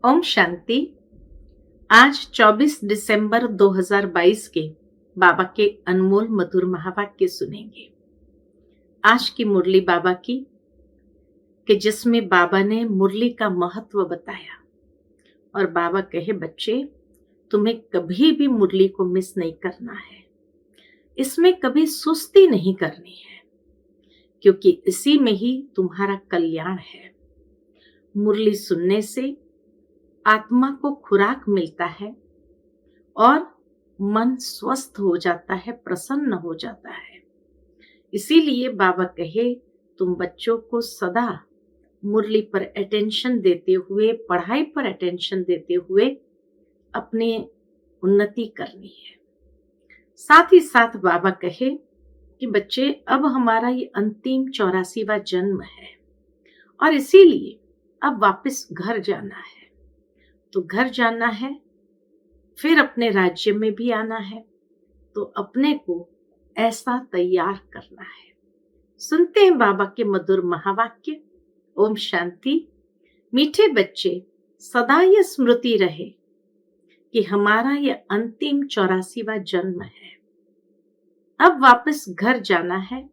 ओम शांति। आज 24 दिसंबर 2022 के बाबा के अनमोल मधुर महावाक्य सुनेंगे। आज की मुरली बाबा की कि जिसमें बाबा ने मुरली का महत्व बताया और बाबा कहे, बच्चे तुम्हें कभी भी मुरली को मिस नहीं करना है, इसमें कभी सुस्ती नहीं करनी है, क्योंकि इसी में ही तुम्हारा कल्याण है। मुरली सुनने से आत्मा को खुराक मिलता है और मन स्वस्थ हो जाता है, प्रसन्न हो जाता है। इसीलिए बाबा कहे, तुम बच्चों को सदा मुरली पर अटेंशन देते हुए, पढ़ाई पर अटेंशन देते हुए अपनी उन्नति करनी है। साथ ही साथ बाबा कहे कि बच्चे अब हमारा ये अंतिम 84वां जन्म है और इसीलिए अब वापस घर जाना है। तो घर जाना है, फिर अपने राज्य में भी आना है, तो अपने को ऐसा तैयार करना है। सुनते हैं बाबा के मधुर महावाक्य। ओम शांति। मीठे बच्चे, सदा यह स्मृति रहे कि हमारा यह अंतिम 84वां जन्म है। अब वापस घर जाना है,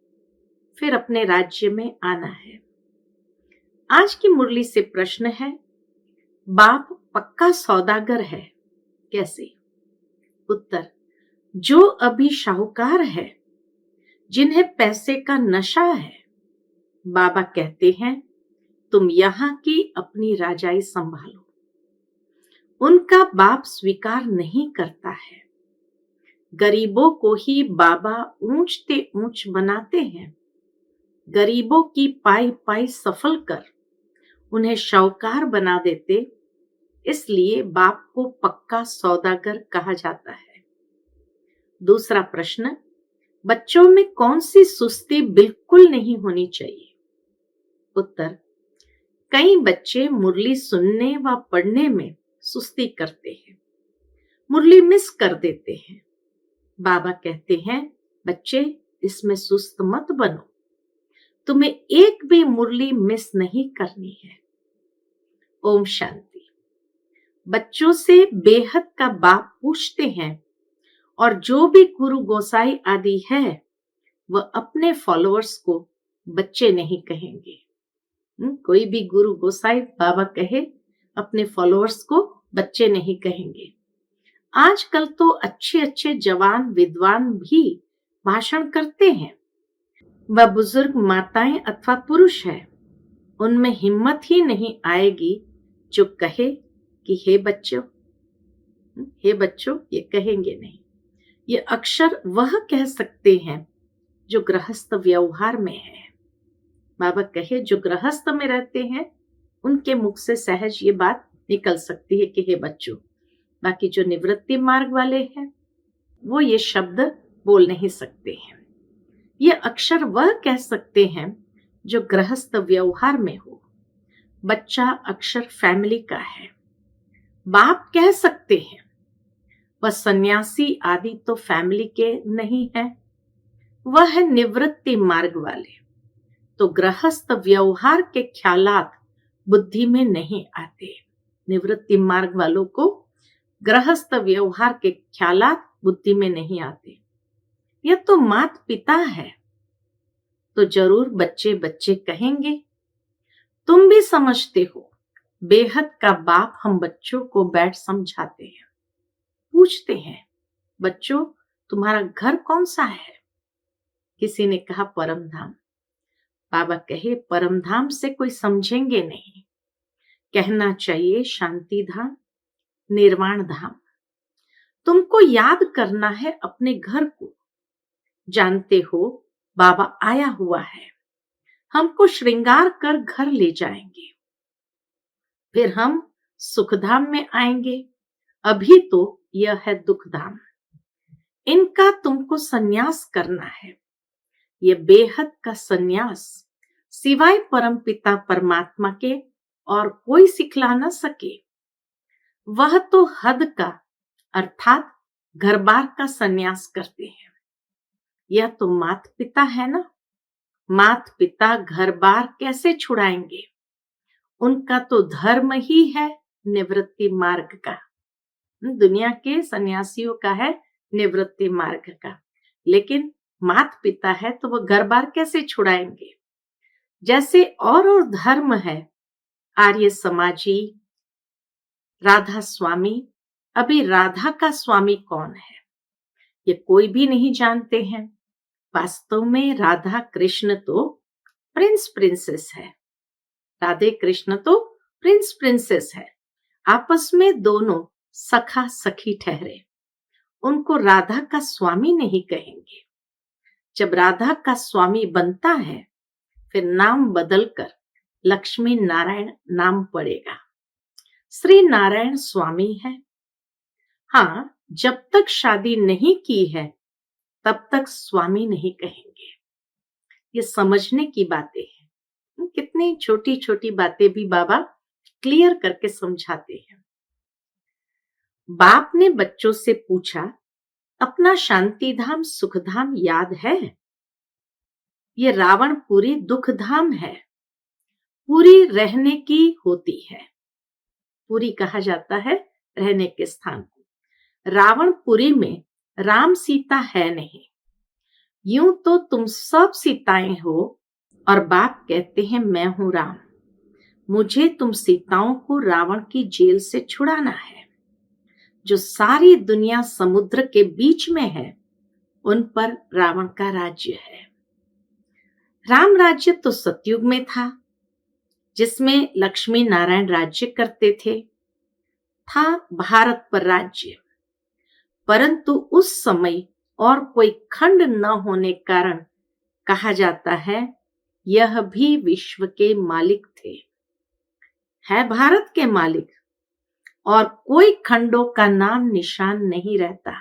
फिर अपने राज्य में आना है। आज की मुरली से प्रश्न है, बाप पक्का सौदागर है कैसे? उत्तर, जो अभी शाहूकार है, जिन्हें पैसे का नशा है, बाबा कहते हैं तुम यहां की अपनी राजाई संभालो। उनका बाप स्वीकार नहीं करता है। गरीबों को ही बाबा ऊंचते ऊंच बनाते हैं। गरीबों की पाई पाई सफल कर उन्हें शाहूकार बना देते, इसलिए बाप को पक्का सौदागर कहा जाता है। दूसरा प्रश्न, बच्चों में कौन सी सुस्ती बिल्कुल नहीं होनी चाहिए? उत्तर, कई बच्चे मुरली सुनने व पढ़ने में सुस्ती करते हैं, मुरली मिस कर देते हैं। बाबा कहते हैं, बच्चे इसमें सुस्त मत बनो, तुम्हें एक भी मुरली मिस नहीं करनी है। ओम शांति। बच्चों से बेहद का बाप पूछते हैं और जो भी गुरु गोसाई आदि है वह अपने फॉलोअर्स को बच्चे नहीं कहेंगे। कोई भी गुरु गोसाई बाबा कहे अपने फॉलोअर्स को बच्चे नहीं कहेंगे। आजकल तो अच्छे अच्छे जवान विद्वान भी भाषण करते हैं। वह बुजुर्ग माताएं अथवा पुरुष है, उनमें हिम्मत ही नहीं आएगी जो कहे कि हे बच्चों, ये कहेंगे नहीं। ये अक्षर वह कह सकते हैं जो गृहस्थ व्यवहार में है। बाबा कहे, जो गृहस्थ में रहते हैं उनके मुख से सहज ये बात निकल सकती है कि हे बच्चों। बाकी जो निवृत्ति मार्ग वाले हैं वो ये शब्द बोल नहीं सकते हैं। ये अक्षर वह कह सकते हैं जो गृहस्थ व्यवहार में हो। बच्चा अक्षर फैमिली का है। बाप कह सकते हैं, वह सन्यासी आदि तो फैमिली के नहीं है, वह है निवृत्ति मार्ग वाले। तो गृहस्थ व्यवहार के ख्यालात बुद्धि में नहीं आते। निवृत्ति मार्ग वालों को गृहस्थ व्यवहार के ख्यालात बुद्धि में नहीं आते। यह तो माता पिता है, तो जरूर बच्चे बच्चे कहेंगे। तुम भी समझते हो, बेहद का बाप हम बच्चों को बैठ समझाते हैं, पूछते हैं, बच्चों तुम्हारा घर कौन सा है? किसी ने कहा परम धाम। बाबा कहे, परम धाम से कोई समझेंगे नहीं, कहना चाहिए शांति धाम, निर्वाण धाम। तुमको याद करना है अपने घर को। जानते हो बाबा आया हुआ है, हमको श्रृंगार कर घर ले जाएंगे, फिर हम सुखधाम में आएंगे। अभी तो यह है दुखधाम। इनका तुमको संन्यास करना है। यह बेहद का संन्यास सिवाय परम पिता परमात्मा के और कोई सिखला न सके। वह तो हद का अर्थात घर बार का संन्यास करते हैं। यह तो माता पिता है ना। माता पिता घर बार कैसे छुड़ाएंगे? उनका तो धर्म ही है निवृत्ति मार्ग का। दुनिया के सन्यासियों का है निवृत्ति मार्ग का, लेकिन माता पिता है तो वो घर बार कैसे छुड़ाएंगे। जैसे और धर्म है, आर्य समाजी, राधा स्वामी। अभी राधा का स्वामी कौन है ये कोई भी नहीं जानते हैं। वास्तव में राधा कृष्ण तो प्रिंस प्रिंसेस है। राधे कृष्ण तो प्रिंस प्रिंसेस है। आपस में दोनों सखा सखी ठहरे, उनको राधा का स्वामी नहीं कहेंगे। जब राधा का स्वामी बनता है फिर नाम बदलकर लक्ष्मी नारायण नाम पड़ेगा। श्री नारायण स्वामी है। हाँ, जब तक शादी नहीं की है तब तक स्वामी नहीं कहेंगे। ये समझने की बातें हैं। कितनी छोटी छोटी बातें भी बाबा क्लियर करके समझाते हैं। बाप ने बच्चों से पूछा, अपना शांति धाम सुख धाम याद है? ये रावणपुरी दुख धाम है। पूरी रहने की होती है। पूरी कहा जाता है रहने के स्थान को। रावणपुरी में राम सीता है नहीं। यूं तो तुम सब सीताएं हो और बाप कहते हैं मैं हूं राम। मुझे तुम सीताओं को रावण की जेल से छुड़ाना है। जो सारी दुनिया समुद्र के बीच में है उन पर रावण का राज्य है। राम राज्य तो सतयुग में था, जिसमें लक्ष्मी नारायण राज्य करते थे। था भारत पर राज्य, परंतु उस समय और कोई खंड न होने कारण कहा जाता है यह भी विश्व के मालिक थे। है भारत के मालिक और कोई खंडों का नाम निशान नहीं रहता,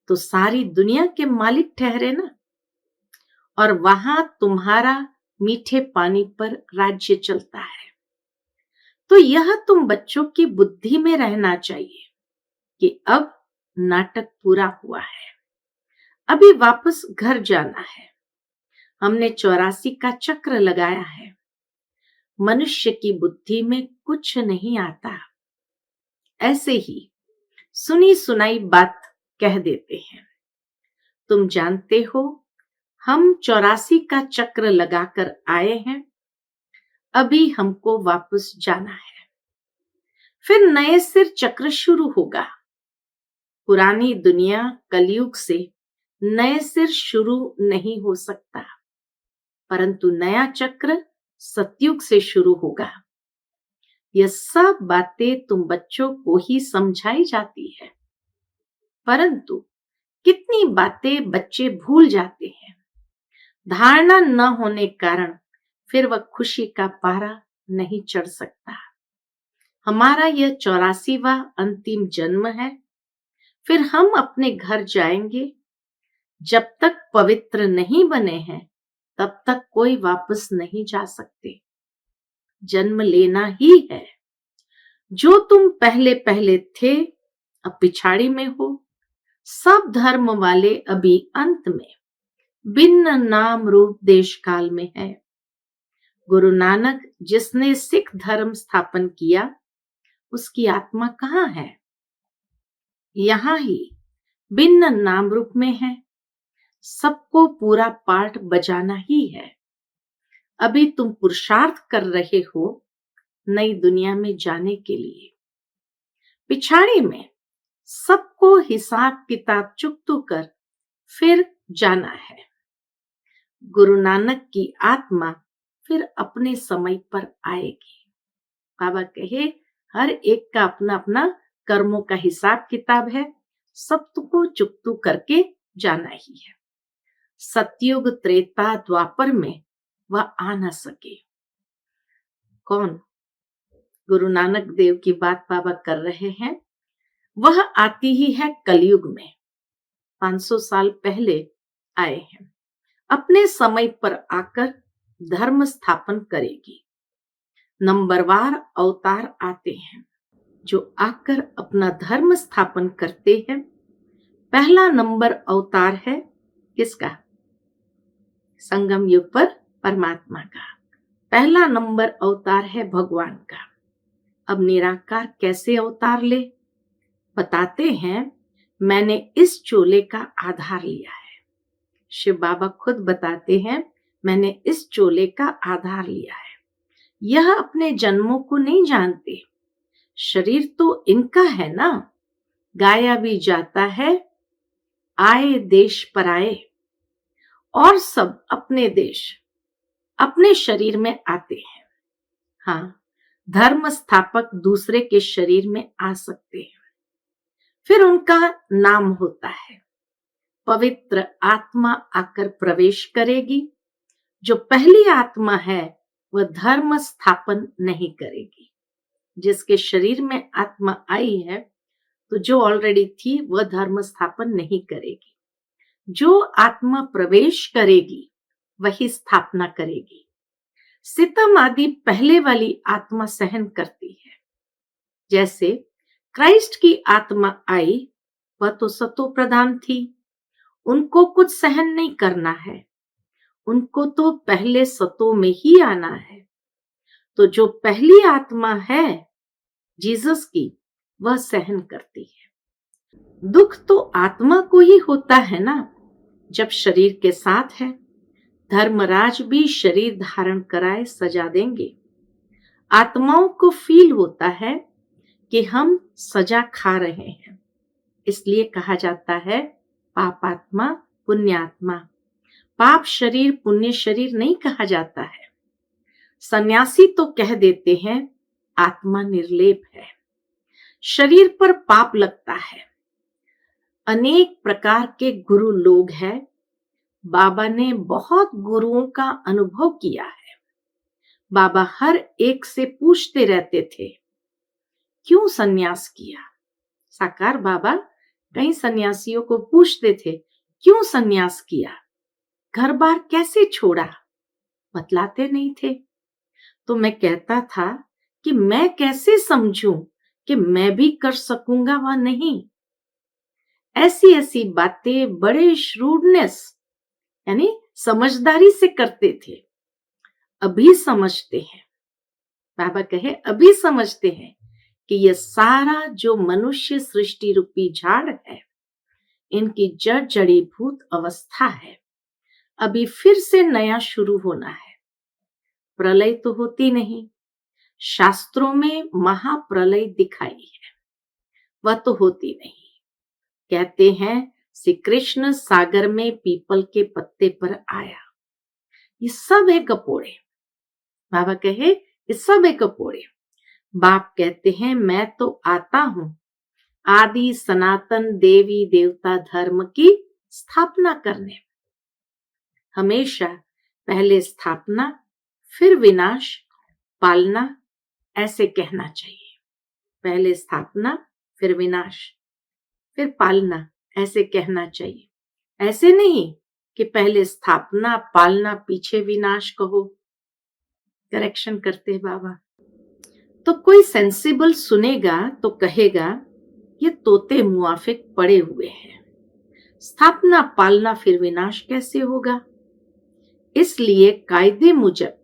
तो सारी दुनिया के मालिक ठहरे ना। और वहां तुम्हारा मीठे पानी पर राज्य चलता है। तो यह तुम बच्चों की बुद्धि में रहना चाहिए कि अब नाटक पूरा हुआ है, अभी वापस घर जाना है। हमने 84 का चक्र लगाया है। मनुष्य की बुद्धि में कुछ नहीं आता, ऐसे ही सुनी सुनाई बात कह देते हैं। तुम जानते हो हम 84 का चक्र लगाकर आए हैं, अभी हमको वापस जाना है। फिर नए सिर चक्र शुरू होगा। पुरानी दुनिया कलयुग से नए सिर शुरू नहीं हो सकता, परंतु नया चक्र सतयुग से शुरू होगा। यह सब बातें तुम बच्चों को ही समझाई जाती है, परंतु कितनी बातें बच्चे भूल जाते हैं। धारणा न होने कारण फिर वह खुशी का पारा नहीं चढ़ सकता। हमारा यह 84वां अंतिम जन्म है, फिर हम अपने घर जाएंगे। जब तक पवित्र नहीं बने हैं तब तक कोई वापस नहीं जा सकते। जन्म लेना ही है। जो तुम पहले पहले थे अब पिछाड़ी में हो। सब धर्म वाले अभी अंत में भिन्न नाम रूप देश काल में है। गुरु नानक जिसने सिख धर्म स्थापन किया उसकी आत्मा कहाँ है? यहाँ ही भिन्न नाम रूप में है। सबको पूरा पाठ बजाना ही है। अभी तुम पुरुषार्थ कर रहे हो नई दुनिया में जाने के लिए। पिछाड़ी में सबको हिसाब किताब चुकतू कर फिर जाना है। गुरु नानक की आत्मा फिर अपने समय पर आएगी। बाबा कहे हर एक का अपना अपना कर्मों का हिसाब किताब है, सबको चुकतू करके जाना ही है। सतयुग त्रेता द्वापर में वह आ न सके। कौन? गुरु नानक देव की बात बाबा कर रहे हैं। वह आती ही है कलयुग में। 500 साल पहले आए हैं। अपने समय पर आकर धर्म स्थापन करेगी। नंबरवार अवतार आते हैं जो आकर अपना धर्म स्थापन करते हैं। पहला नंबर अवतार है किसका? संगम युग पर परमात्मा का। पहला नंबर अवतार है भगवान का। अब निराकार कैसे अवतार ले? बताते हैं, मैंने इस चोले का आधार लिया है। शिव बाबा खुद बताते हैं, मैंने इस चोले का आधार लिया है। यह अपने जन्मों को नहीं जानते। शरीर तो इनका है ना, गाया भी जाता है, आए देश पर आए, और सब अपने देश अपने शरीर में आते हैं। हाँ, धर्म स्थापक दूसरे के शरीर में आ सकते हैं, फिर उनका नाम होता है। पवित्र आत्मा आकर प्रवेश करेगी। जो पहली आत्मा है वह धर्म स्थापन नहीं करेगी। जिसके शरीर में आत्मा आई है, तो जो ऑलरेडी थी वह धर्म स्थापन नहीं करेगी। जो आत्मा प्रवेश करेगी वही स्थापना करेगी। सितम आदि पहले वाली आत्मा सहन करती है। जैसे क्राइस्ट की आत्मा आई, वह तो सतो प्रधान थी, उनको कुछ सहन नहीं करना है, उनको तो पहले सतो में ही आना है। तो जो पहली आत्मा है जीसस की, वह सहन करती है। दुख तो आत्मा को ही होता है ना, जब शरीर के साथ है। धर्मराज भी शरीर धारण कराए सजा देंगे। आत्माओं को फील होता है कि हम सजा खा रहे हैं, इसलिए कहा जाता है पापात्मा पुण्यात्मा। पाप शरीर पुण्य शरीर नहीं कहा जाता है। सन्यासी तो कह देते हैं आत्मा निर्लेप है, शरीर पर पाप लगता है। अनेक प्रकार के गुरु लोग हैं। बाबा ने बहुत गुरुओं का अनुभव किया है। बाबा हर एक से पूछते रहते थे, क्यों सन्यास किया? साकार बाबा कई सन्यासियों को पूछते थे, क्यों सन्यास किया? घर बार कैसे छोड़ा? बतलाते नहीं थे। तो मैं कहता था कि मैं कैसे समझूं कि मैं भी कर सकूंगा व नहीं। ऐसी ऐसी बातें बड़े श्रूडनेस यानी समझदारी से करते थे। अभी समझते हैं, बाबा कहे अभी समझते हैं कि यह सारा जो मनुष्य सृष्टि रूपी झाड़ है, इनकी जड़ जड़ीभूत अवस्था है। अभी फिर से नया शुरू होना है। प्रलय तो होती नहीं, शास्त्रों में महाप्रलय दिखाई है, वह तो होती नहीं। कहते हैं श्री कृष्ण सागर में पीपल के पत्ते पर आया। ये सब है गपोड़े। बाबा कहे ये सब है गपोड़े। बाप कहते हैं मैं तो आता हूं आदि सनातन देवी देवता धर्म की स्थापना करने। हमेशा पहले स्थापना फिर विनाश, पालना, ऐसे कहना चाहिए। पहले स्थापना फिर विनाश फिर पालना, ऐसे कहना चाहिए। ऐसे नहीं कि पहले स्थापना पालना पीछे विनाश कहो। करेक्शन करते हैं बाबा। तो कोई सेंसिबल सुनेगा तो कहेगा ये तोते मुआफिक पड़े हुए हैं, स्थापना पालना फिर विनाश कैसे होगा? इसलिए कायदे मुजब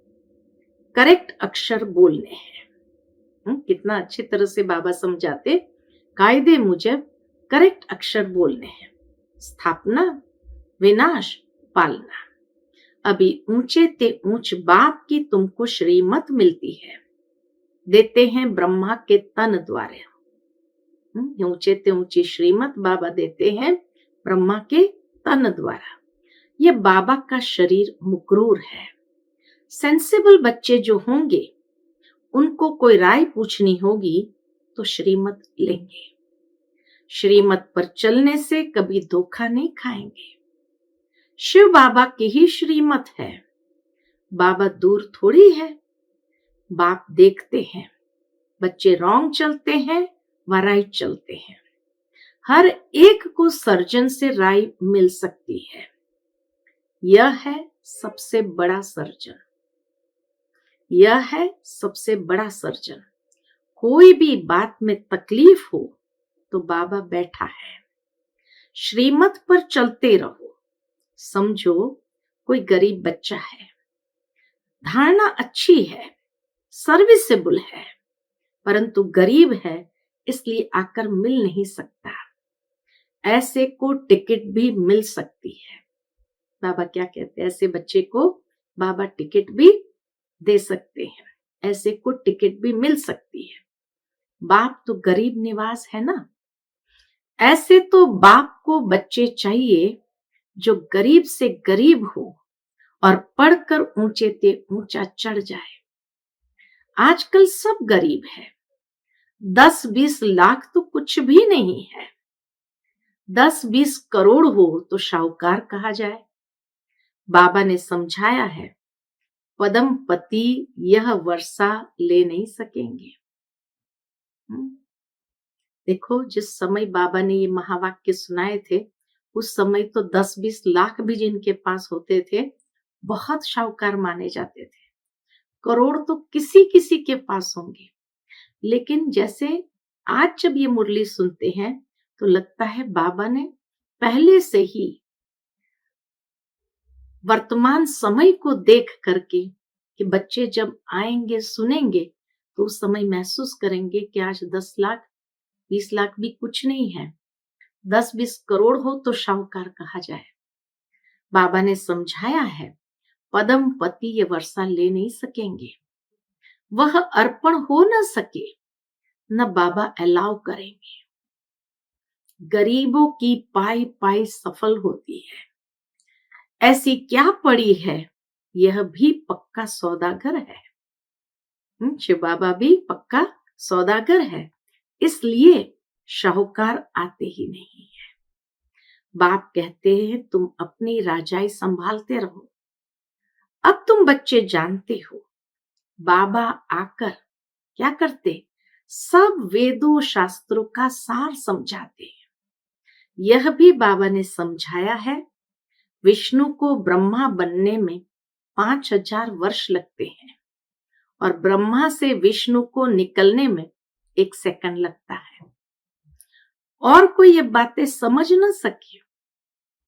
करेक्ट अक्षर बोलने हैं। कितना अच्छी तरह से बाबा समझाते। कायदे मुजब करेक्ट अक्षर बोलने हैं। स्थापना विनाश पालना। अभी ऊंचे ते ऊंच बाप की तुमको श्रीमत मिलती है, देते हैं ब्रह्मा के तन द्वारा। ऊंचे ते ऊंची श्रीमत बाबा देते हैं ब्रह्मा के तन द्वारा। ये बाबा का शरीर मुकरूर है। सेंसिबल बच्चे जो होंगे उनको कोई राय पूछनी होगी तो श्रीमत लेंगे। श्रीमत पर चलने से कभी धोखा नहीं खाएंगे। शिव बाबा की ही श्रीमत है। बाबा दूर थोड़ी है। बाप देखते हैं बच्चे रॉन्ग चलते हैं व राइट चलते हैं। हर एक को सर्जन से राय मिल सकती है। यह है सबसे बड़ा सर्जन। यह है सबसे बड़ा सर्जन। कोई भी बात में तकलीफ हो तो बाबा बैठा है। श्रीमत पर चलते रहो। समझो कोई गरीब बच्चा है, धारणा अच्छी है, सर्विसेबल है, परंतु गरीब है इसलिए आकर मिल नहीं सकता। ऐसे को टिकट भी मिल सकती है। बाबा क्या कहते हैं, ऐसे बच्चे को बाबा टिकट भी दे सकते हैं, ऐसे को टिकट भी मिल सकती है। बाप तो गरीब निवास है ना। ऐसे तो बाप को बच्चे चाहिए जो गरीब से गरीब हो और पढ़कर ऊंचे से ऊंचा चढ़ जाए। आजकल सब गरीब है। 10-20 लाख तो कुछ भी नहीं है। 10-20 करोड़ हो तो शाहूकार कहा जाए। बाबा ने समझाया है, पदम पति यह वर्षा ले नहीं सकेंगे। देखो, जिस समय बाबा ने ये महावाक्य सुनाए थे, उस समय तो 10-20 लाख भी जिनके पास होते थे बहुत शाहूकार माने जाते थे। करोड़ तो किसी किसी के पास होंगे। लेकिन जैसे आज जब ये मुरली सुनते हैं तो लगता है बाबा ने पहले से ही वर्तमान समय को देख करके कि बच्चे जब आएंगे सुनेंगे तो उस समय महसूस करेंगे कि आज 10 लाख 20 लाख भी कुछ नहीं है, 10-20 करोड़ हो तो शाहूकार कहा जाए। बाबा ने समझाया है, पदम पति ये वर्षा ले नहीं सकेंगे, वह अर्पण हो न सके, न बाबा अलाउ करेंगे। गरीबों की पाई पाई सफल होती है। ऐसी क्या पड़ी है, यह भी पक्का सौदागर है। शिव बाबा भी पक्का सौदागर है, इसलिए शाहूकार आते ही नहीं है। बाप कहते हैं, तुम अपनी राजाई संभालते रहो। अब तुम बच्चे जानते हो, बाबा आकर क्या करते, सब वेदों शास्त्रों का सार समझाते हैं। यह भी बाबा ने समझाया है, विष्णु को ब्रह्मा बनने में 5000 वर्ष लगते हैं और ब्रह्मा से विष्णु को निकलने में 1 सेकंड लगता है। और कोई ये बातें समझ न सके।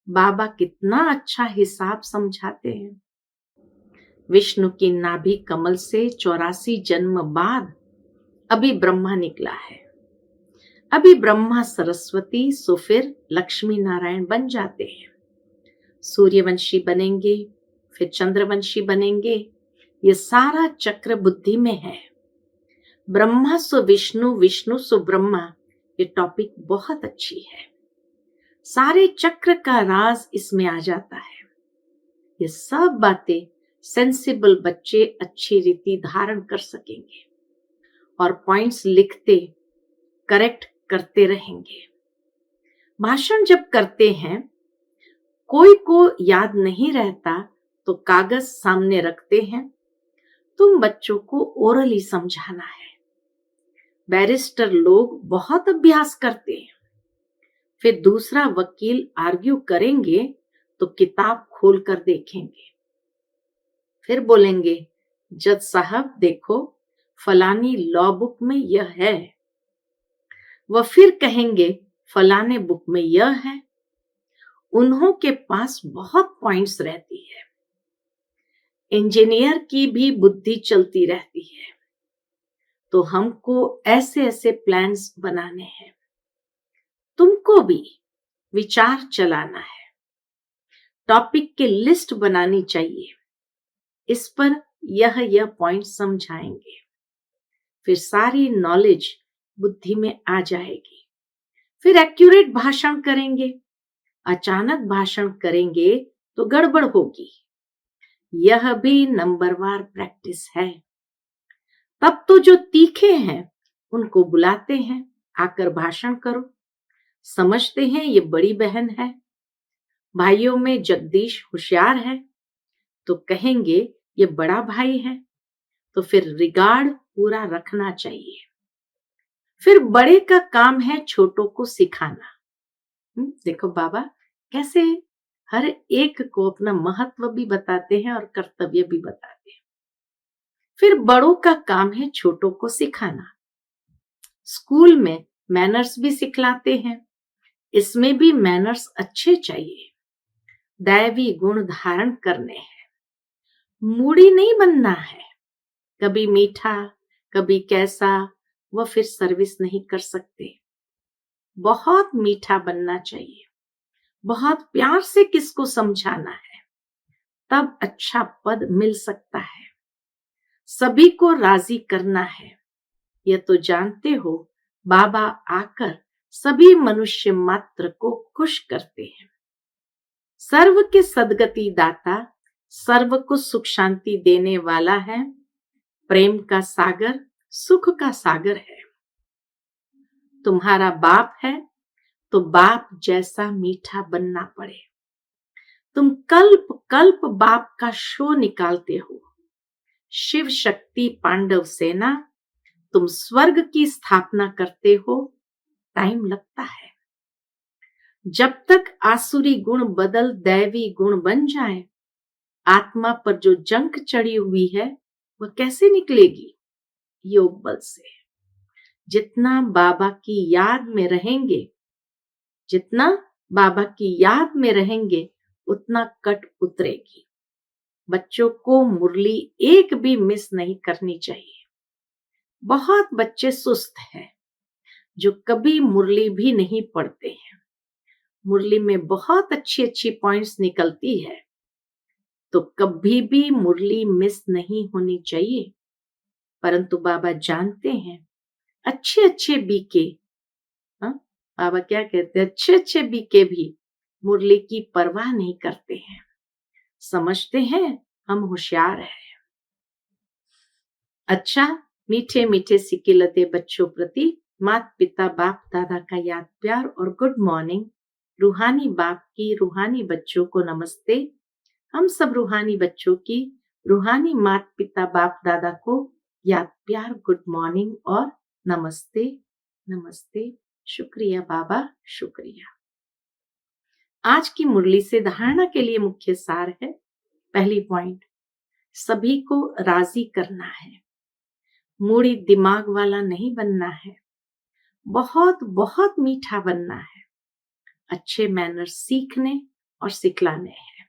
बाबा कितना अच्छा हिसाब समझाते हैं। विष्णु की नाभि कमल से 84 जन्म बाद अभी ब्रह्मा निकला है। अभी ब्रह्मा सरस्वती सो फिर लक्ष्मी नारायण बन जाते हैं। सूर्यवंशी बनेंगे, फिर चंद्रवंशी बनेंगे। ये सारा चक्र बुद्धि में है। ब्रह्मा सो विष्णु, विष्णु सो ब्रह्मा, ये टॉपिक बहुत अच्छी है। सारे चक्र का राज इसमें आ जाता है। ये सब बातें सेंसिबल बच्चे अच्छी रीति धारण कर सकेंगे और पॉइंट्स लिखते करेक्ट करते रहेंगे। भाषण जब करते हैं, कोई को याद नहीं रहता तो कागज सामने रखते हैं। तुम बच्चों को ओरली समझाना है। बैरिस्टर लोग बहुत अभ्यास करते हैं, फिर दूसरा वकील आर्ग्यू करेंगे तो किताब खोलकर देखेंगे, फिर बोलेंगे, जज साहब देखो फलानी लॉ बुक में यह है। वह फिर कहेंगे फलाने बुक में यह है। उन्हों के पास बहुत पॉइंट्स रहती है। इंजीनियर की भी बुद्धि चलती रहती है। तो हमको ऐसे ऐसे प्लान्स बनाने हैं। तुमको भी विचार चलाना है। टॉपिक की लिस्ट बनानी चाहिए। इस पर यह पॉइंट समझाएंगे, फिर सारी नॉलेज बुद्धि में आ जाएगी। फिर एक्यूरेट भाषण करेंगे। अचानक भाषण करेंगे तो गड़बड़ होगी। यह भी नंबरवार प्रैक्टिस है। तब तो जो तीखे हैं उनको बुलाते हैं, आकर भाषण करो। समझते हैं ये बड़ी बहन है। भाइयों में जगदीश होशियार है तो कहेंगे ये बड़ा भाई है, तो फिर रिगार्ड पूरा रखना चाहिए। फिर बड़े का काम है छोटों को सिखाना। देखो बाबा कैसे हर एक को अपना महत्व भी बताते हैं और कर्तव्य भी बताते हैं। फिर बड़ों का काम है छोटों को सिखाना। स्कूल में मैनर्स भी सिखलाते हैं। इसमें भी मैनर्स अच्छे चाहिए। दैवी गुण धारण करने हैं। मूडी नहीं बनना है। कभी मीठा, कभी कैसा, वह फिर सर्विस नहीं कर सकते। बहुत मीठा बनना चाहिए, बहुत प्यार से किसको समझाना है, तब अच्छा पद मिल सकता है। सभी को राजी करना है, यह तो जानते हो। बाबा आकर सभी मनुष्य मात्र को खुश करते हैं। सर्व के सदगति दाता, सर्व को सुख शांति देने वाला है। प्रेम का सागर, सुख का सागर है। तुम्हारा बाप है तो बाप जैसा मीठा बनना पड़े। तुम कल्प कल्प बाप का शो निकालते हो। शिव शक्ति पांडव सेना, तुम स्वर्ग की स्थापना करते हो। टाइम लगता है। जब तक आसुरी गुण बदल दैवी गुण बन जाए, आत्मा पर जो जंक चढ़ी हुई है वह कैसे निकलेगी? योग बल से। जितना बाबा की याद में रहेंगे, जितना बाबा की याद में रहेंगे, उतना कट उतरेगी। बच्चों को मुरली एक भी मिस नहीं करनी चाहिए। बहुत बच्चे सुस्त हैं जो कभी मुरली भी नहीं पढ़ते हैं। मुरली में बहुत अच्छी अच्छी पॉइंट्स निकलती है, तो कभी भी मुरली मिस नहीं होनी चाहिए। परंतु बाबा जानते हैं अच्छे अच्छे बीके, बाबा क्या कहते हैं, अच्छे अच्छे बीके भी मुरली की परवाह नहीं करते हैं। समझते हैं हम होशियार हैं। अच्छा, मीठे मीठे सिकिलते बच्चों प्रति माता पिता बाप दादा का याद प्यार और गुड मॉर्निंग। रूहानी बाप की रूहानी बच्चों को नमस्ते। हम सब रूहानी बच्चों की रूहानी माता पिता बाप दादा को याद प्यार, गुड मॉर्निंग और नमस्ते। नमस्ते। शुक्रिया बाबा, शुक्रिया। आज की मुरली से धारणा के लिए मुख्य सार है। पहली पॉइंट, सभी को राजी करना है। मूड़ी दिमाग वाला नहीं बनना है। बहुत बहुत मीठा बनना है। अच्छे मैनर सीखने और सिखलाने हैं।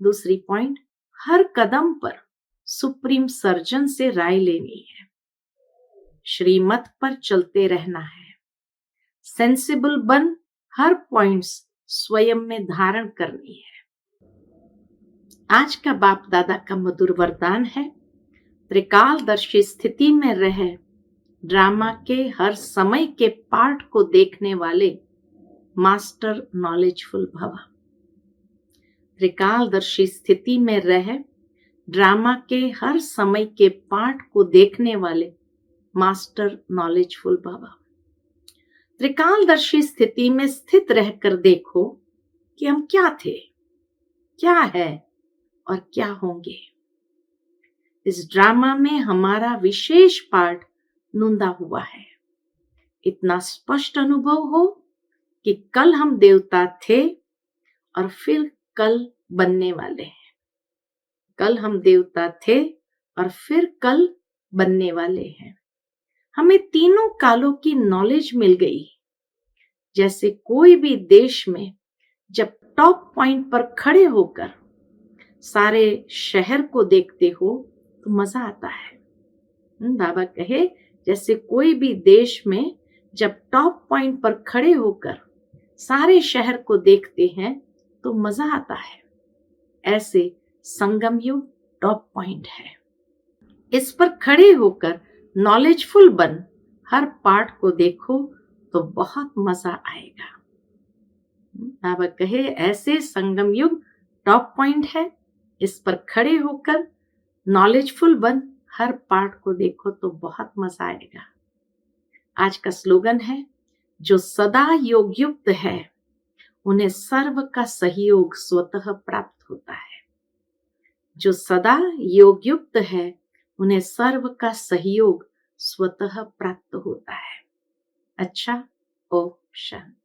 दूसरी पॉइंट, हर कदम पर सुप्रीम सर्जन से राय लेनी है। श्रीमत पर चलते रहना है। सेंसिबल बन हर पॉइंट्स स्वयं में धारण करनी है। आज का बाप दादा का मधुर वरदान है, त्रिकालदर्शी स्थिति में रहे ड्रामा के हर समय के पार्ट को देखने वाले मास्टर नॉलेजफुल भव। त्रिकालदर्शी स्थिति में रहे ड्रामा के हर समय के पार्ट को देखने वाले मास्टर नॉलेजफुल भव। त्रिकालदर्शी स्थिति में स्थित रहकर देखो कि हम क्या थे, क्या है और क्या होंगे। इस ड्रामा में हमारा विशेष पार्ट नूंदा हुआ है। इतना स्पष्ट अनुभव हो कि कल हम देवता थे और फिर कल बनने वाले हैं। कल हम देवता थे और फिर कल बनने वाले हैं। हमें तीनों कालों की नॉलेज मिल गई। जैसे कोई भी देश में जब टॉप पॉइंट पर खड़े होकर सारे शहर को देखते हो तो मजा आता है। बाबा कहे, जैसे कोई भी देश में जब टॉप पॉइंट पर खड़े होकर सारे शहर को देखते हैं तो मजा आता है। ऐसे संगम युग टॉप पॉइंट है। इस पर खड़े होकर नॉलेजफुल बन हर पार्ट को देखो तो बहुत मजा आएगा। बाबा कहे, ऐसे संगम युग टॉप पॉइंट है। इस पर खड़े होकर नॉलेजफुल बन हर पार्ट को देखो तो बहुत मजा आएगा। आज का स्लोगन है, जो सदा योग युक्त है उन्हें सर्व का सहयोग स्वतः प्राप्त होता है। जो सदा योग युक्त है उन्हें सर्व का सहयोग स्वतः प्राप्त होता है। अच्छा, ओम शांति।